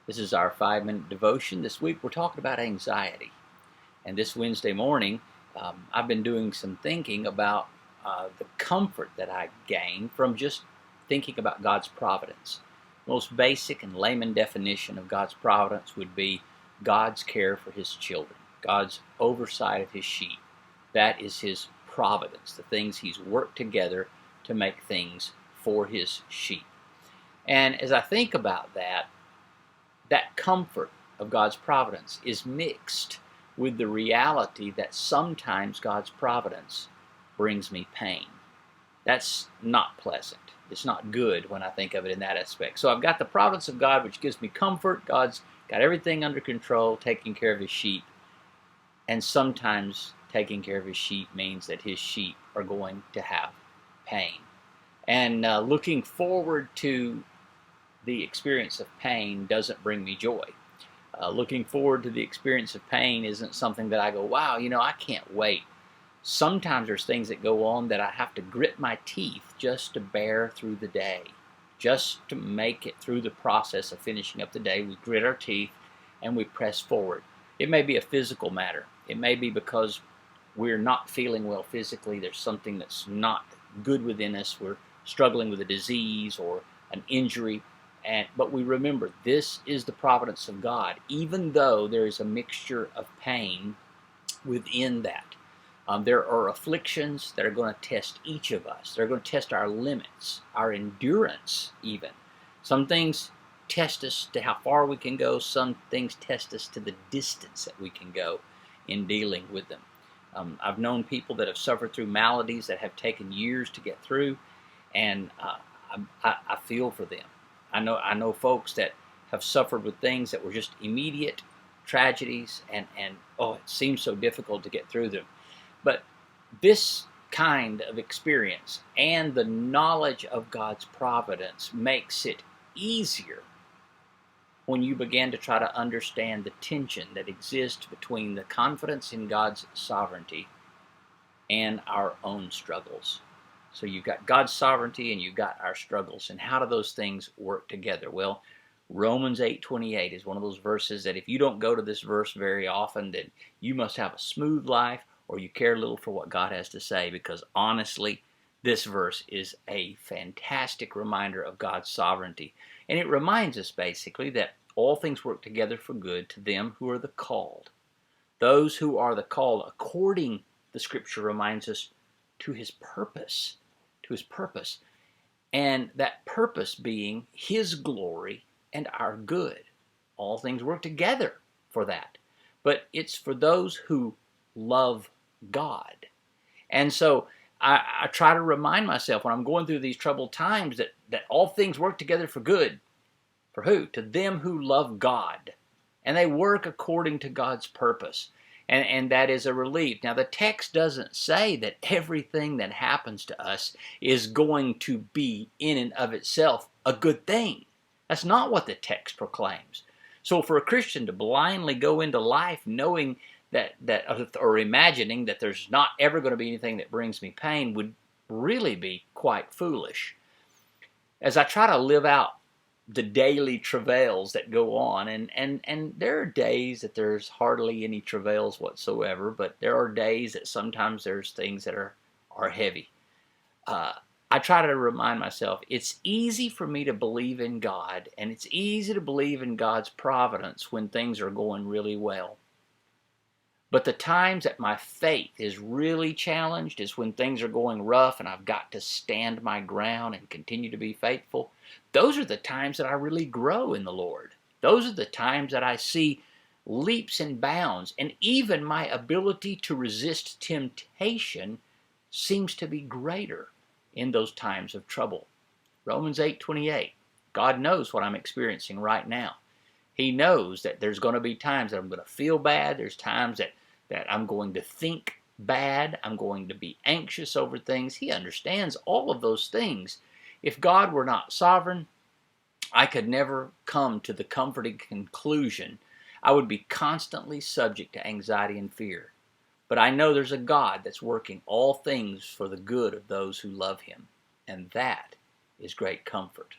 This is our 5-minute devotion. This week we're talking about anxiety. And this Wednesday morning, I've been doing some thinking about the comfort that I gain from just thinking about God's providence. The most basic and layman definition of God's providence would be God's care for His children, God's oversight of His sheep. That is His providence, the things He's worked together to make things for His sheep. And as I think about that comfort of God's providence is mixed with the reality that sometimes God's providence brings me pain. That's not pleasant. It's not good when I think of it in that aspect. So I've got the providence of God, which gives me comfort. God's got everything under control, taking care of His sheep. And sometimes taking care of His sheep means that His sheep are going to have pain. And looking forward to the experience of pain doesn't bring me joy. Looking forward to the experience of pain isn't something that I go, wow, I can't wait. Sometimes there's things that go on that I have to grit my teeth just to bear through the day, just to make it through the process of finishing up the day. We grit our teeth and we press forward. It may be a physical matter. It may be because we're not feeling well physically. There's something that's not good within us. We're struggling with a disease or an injury. But we remember, this is the providence of God, even though there is a mixture of pain within that. There are afflictions that are going to test each of us. They're going to test our limits, our endurance even. Some things test us to how far we can go. Some things test us to the distance that we can go in dealing with them. I've known people that have suffered through maladies that have taken years to get through, and I feel for them. I know folks that have suffered with things that were just immediate tragedies, and it seems so difficult to get through them. But this kind of experience and the knowledge of God's providence makes it easier when you begin to try to understand the tension that exists between the confidence in God's sovereignty and our own struggles. So you've got God's sovereignty and you've got our struggles. And how do those things work together? Well, Romans 8:28 is one of those verses that if you don't go to this verse very often, then you must have a smooth life or you care little for what God has to say, because honestly, this verse is a fantastic reminder of God's sovereignty. And it reminds us basically that all things work together for good to them who are the called. Those who are the called, according, the scripture reminds us, to His purpose. To His purpose. And that purpose being His glory and our good. All things work together for that. But it's for those who love God. And so I try to remind myself when I'm going through these troubled times that all things work together for good. For who? To them who love God. And they work according to God's purpose. And that is a relief. Now, the text doesn't say that everything that happens to us is going to be in and of itself a good thing. That's not what the text proclaims. So for a Christian to blindly go into life knowing that or imagining that there's not ever going to be anything that brings me pain would really be quite foolish. As I try to live out the daily travails that go on, and there are days that there's hardly any travails whatsoever, but there are days that sometimes there's things that are heavy. I try to remind myself it's easy for me to believe in God, and it's easy to believe in God's providence when things are going really well. But the times that my faith is really challenged is when things are going rough and I've got to stand my ground and continue to be faithful. Those are the times that I really grow in the Lord. Those are the times that I see leaps and bounds, and even my ability to resist temptation seems to be greater in those times of trouble. Romans 8:28. God knows what I'm experiencing right now. He knows that there's going to be times that I'm going to feel bad. There's times that I'm going to think bad. I'm going to be anxious over things. He understands all of those things. If God were not sovereign, I could never come to the comforting conclusion. I would be constantly subject to anxiety and fear. But I know there's a God that's working all things for the good of those who love Him. And that is great comfort.